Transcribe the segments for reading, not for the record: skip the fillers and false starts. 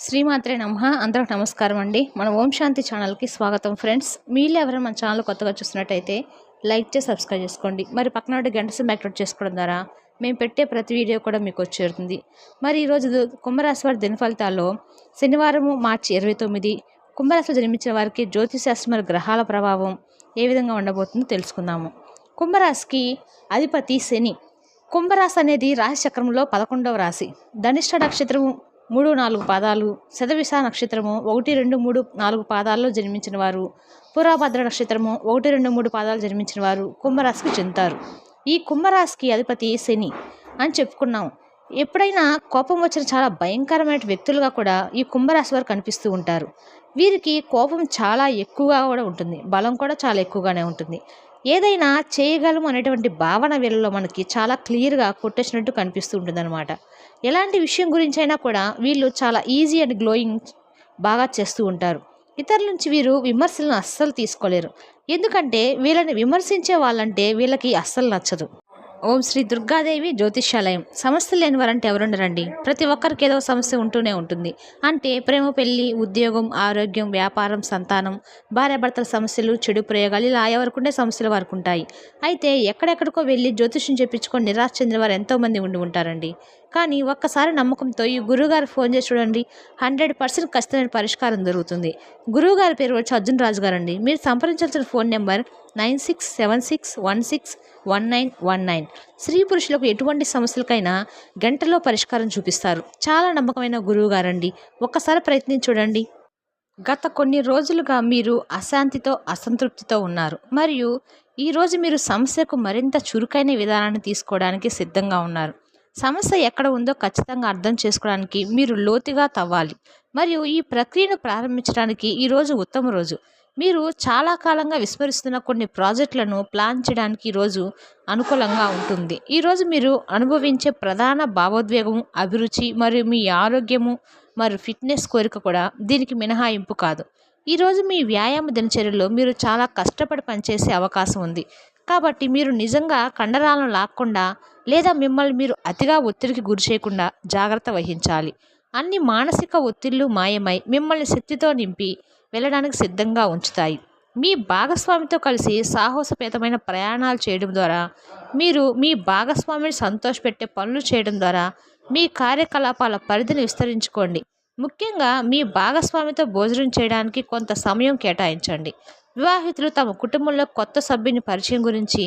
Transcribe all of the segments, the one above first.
శ్రీమాత్రే నమః. అందరికి నమస్కారం అండి. మన ఓం శాంతి ఛానల్కి స్వాగతం ఫ్రెండ్స్. మీరు ఎవరైనా మన ఛానల్ కొత్తగా చూస్తున్నట్టయితే లైక్ చేసి సబ్స్క్రైబ్ చేసుకోండి. మరి పక్కన గంట సింబల్ యాక్టివేట్ చేసుకోవడం ద్వారా మేము పెట్టే ప్రతి వీడియో కూడా మీకు వచ్చేరుతుంది. మరి ఈరోజు కుంభరాశి వారి దిన ఫలితాల్లో శనివారం మార్చి 29 కుంభరాశిలో జన్మించిన వారికి జ్యోతిశాస్త్రం మరియు గ్రహాల ప్రభావం ఏ విధంగా ఉండబోతుందో తెలుసుకుందాము. కుంభరాశికి అధిపతి శని. కుంభరాశి అనేది రాశి చక్రంలో 11వ రాశి. ధనిష్ట నక్షత్రము 3-4 పాదాలు, శతభిష నక్షత్రము 1-2-3-4 పాదాల్లో జన్మించిన వారు, పురాభద్ర నక్షత్రము 1-2-3 పాదాలు జన్మించిన వారు కుంభరాశికి చెందుతారు. ఈ కుంభరాశికి అధిపతి శని అని చెప్పుకున్నాం. ఎప్పుడైనా కోపం వచ్చిన చాలా భయంకరమైన వ్యక్తులుగా కూడా ఈ కుంభరాశి వారు కనిపిస్తూ ఉంటారు. వీరికి కోపం చాలా ఎక్కువగా కూడా ఉంటుంది, బలం కూడా చాలా ఎక్కువగానే ఉంటుంది. ఏదైనా చేయగలము అనేటువంటి భావన వీళ్ళలో మనకి చాలా క్లియర్గా కొట్టేసినట్టు కనిపిస్తూ ఉంటుంది అనమాట. ఎలాంటి విషయం గురించి అయినా కూడా వీళ్ళు చాలా ఈజీ అండ్ గ్లోయింగ్ బాగా చేస్తూ ఉంటారు. ఇతరుల నుంచి వీరు విమర్శలను అస్సలు తీసుకోలేరు. ఎందుకంటే వీళ్ళని విమర్శించే వాళ్ళంటే వీళ్ళకి అస్సలు నచ్చదు. ఓం శ్రీ దుర్గాదేవి జ్యోతిష్యాలయం. సమస్యలు లేని వారంటే ఎవరుండరండి. ప్రతి ఒక్కరికి ఏదో సమస్య ఉంటూనే ఉంటుంది. అంటే ప్రేమ, పెళ్లి, ఉద్యోగం, ఆరోగ్యం, వ్యాపారం, సంతానం, భార్యాభర్తల సమస్యలు, చెడు ప్రయోగాలు, ఇలా ఎవరికుండే సమస్యలు వారికి ఉంటాయి. అయితే ఎక్కడెక్కడికో వెళ్ళి జ్యోతిష్యం చెప్పించుకొని నిరాశ చెందిన వారు ఎంతోమంది ఉండి ఉంటారండి. కానీ ఒక్కసారి నమ్మకంతో ఈ గురువుగారు ఫోన్ చేసి చూడండి, 100% ఖచ్చితమైన పరిష్కారం దొరుకుతుంది. గురువుగారి పేరు వచ్చి అర్జున్ రాజు గారు అండి. మీరు సంప్రదించాల్సిన ఫోన్ నెంబర్ 9676161919. స్త్రీ పురుషులకు ఎటువంటి సమస్యలకైనా గంటలో పరిష్కారం చూపిస్తారు. చాలా నమ్మకమైన గురువు గారండి. ఒక్కసారి ప్రయత్నించి చూడండి. గత కొన్ని రోజులుగా మీరు అశాంతితో, అసంతృప్తితో ఉన్నారు. మరియు ఈరోజు మీరు సమస్యకు మరింత చురుకైన విధానాన్ని తీసుకోవడానికి సిద్ధంగా ఉన్నారు. సమస్య ఎక్కడ ఉందో ఖచ్చితంగా అర్థం చేసుకోవడానికి మీరు లోతుగా తవ్వాలి. మరియు ఈ ప్రక్రియను ప్రారంభించడానికి ఈరోజు ఉత్తమ రోజు. మీరు చాలా కాలంగా విస్మరిస్తున్న కొన్ని ప్రాజెక్టులను ప్లాన్ చేయడానికి ఈరోజు అనుకూలంగా ఉంటుంది. ఈరోజు మీరు అనుభవించే ప్రధాన భావోద్వేగం, అభిరుచి మరియు మీ ఆరోగ్యము మరియు ఫిట్నెస్ కోరిక కూడా దీనికి మినహాయింపు కాదు. ఈరోజు మీ వ్యాయామ దినచర్యలో మీరు చాలా కష్టపడి పనిచేసే అవకాశం ఉంది. కాబట్టి మీరు నిజంగా కండరాలను లాక్కుండా లేదా మిమ్మల్ని మీరు అతిగా ఒత్తిడికి గురి చేయకుండా జాగ్రత్త వహించాలి. అన్ని మానసిక ఒత్తిళ్లు మాయమై మిమ్మల్ని శక్తితో నింపి వెళ్ళడానికి సిద్ధంగా ఉంచుతాయి. మీ భాగస్వామితో కలిసి సాహసోపేతమైన ప్రయాణాలు చేయడం ద్వారా, మీరు మీ భాగస్వామిని సంతోషపెట్టే పనులు చేయడం ద్వారా మీ కార్యకలాపాల పరిధిని విస్తరించుకోండి. ముఖ్యంగా మీ భాగస్వామితో భోజనం చేయడానికి కొంత సమయం కేటాయించండి. వివాహితులు తమ కుటుంబంలో కొత్త సభ్యుని పరిచయం గురించి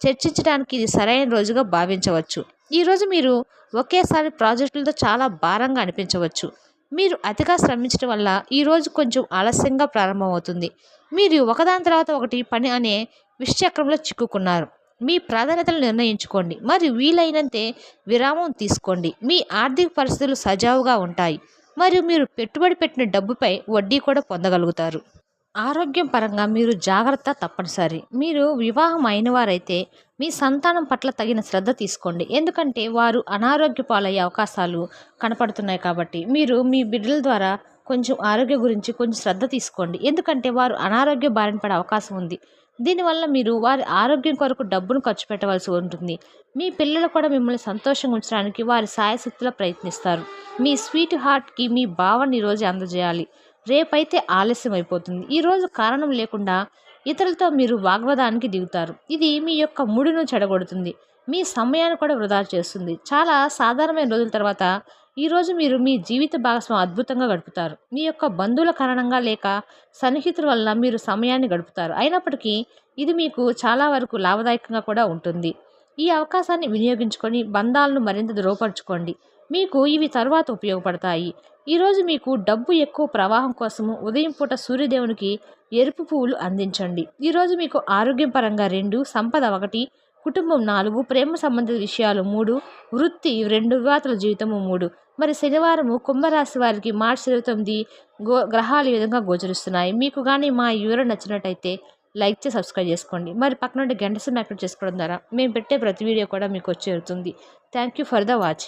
చర్చించడానికి ఇది సరైన రోజుగా భావించవచ్చు. ఈరోజు మీరు ఒకేసారి ప్రాజెక్టులతో చాలా భారంగా అనిపించవచ్చు. మీరు అతిగా శ్రమించడం వల్ల ఈరోజు కొంచెం ఆలస్యంగా ప్రారంభమవుతుంది. మీరు ఒకదాని తర్వాత ఒకటి పని అనే విషచక్రంలో చిక్కుకున్నారు. మీ ప్రాధాన్యతలు నిర్ణయించుకోండి మరియు వీలైనంతే విరామం తీసుకోండి. మీ ఆర్థిక పరిస్థితులు సజావుగా ఉంటాయి మరియు మీరు పెట్టుబడి పెట్టిన డబ్బుపై వడ్డీ కూడా పొందగలుగుతారు. ఆరోగ్యం పరంగా మీరు జాగ్రత్త తప్పనిసరి. మీరు వివాహం అయిన వారైతే మీ సంతానం పట్ల తగిన శ్రద్ధ తీసుకోండి. ఎందుకంటే వారు అనారోగ్య పాలయ్యే అవకాశాలు కనపడుతున్నాయి. కాబట్టి మీరు మీ బిడ్డల ద్వారా కొంచెం ఆరోగ్య గురించి కొంచెం శ్రద్ధ తీసుకోండి. ఎందుకంటే వారు అనారోగ్య బారిన పడే అవకాశం ఉంది. దీనివల్ల మీరు వారి ఆరోగ్యం కొరకు డబ్బును ఖర్చు పెట్టవలసి ఉంటుంది. మీ పిల్లలు కూడా మిమ్మల్ని సంతోషంగా ఉంచడానికి వారి సాయశక్తిలో ప్రయత్నిస్తారు. మీ స్వీట్ హార్ట్కి మీ భావన ఈరోజు అందజేయాలి. రేపైతే ఆలస్యం అయిపోతుంది. ఈరోజు కారణం లేకుండా ఇతరులతో మీరు వాగ్వాదానికి దిగుతారు. ఇది మీ యొక్క మూడును చెడగొడుతుంది. మీ సమయాన్ని కూడా వృధా చేస్తుంది. చాలా సాధారణమైన రోజుల తర్వాత ఈరోజు మీరు మీ జీవిత భాగస్వామి అద్భుతంగా గడుపుతారు. మీ యొక్క బంధువుల కారణంగా లేక సన్నిహితుల వల్ల మీరు సమయాన్ని గడుపుతారు. అయినప్పటికీ ఇది మీకు చాలా వరకు లాభదాయకంగా కూడా ఉంటుంది. ఈ అవకాశాన్ని వినియోగించుకొని బంధాలను మరింత దృఢపరచుకోండి. మీకు ఇవి తరువాత ఉపయోగపడతాయి. ఈరోజు మీకు డబ్బు ఎక్కువ ప్రవాహం కోసము ఉదయం పూట సూర్యదేవునికి ఎరుపు పువ్వులు అందించండి. ఈరోజు మీకు ఆరోగ్యం పరంగా 2, సంపద 1, కుటుంబం 4, ప్రేమ సంబంధిత విషయాలు 3, వృత్తి 2, వివాహాల జీవితము 3. మరి శనివారము కుంభరాశి వారికి మార్చి 29 గ్రహాలు ఈ విధంగా గోచరిస్తున్నాయి. మీకు కానీ మా వివరణ నచ్చినట్టయితే లైక్ చేసి సబ్స్క్రైబ్ చేసుకోండి. మరి పక్కన గంట సింబల్ యాక్టివేట్ చేసుకోవడం ద్వారా మేము పెట్టే ప్రతి వీడియో కూడా మీకు వచ్చేరుతుంది. Thank you for the watching.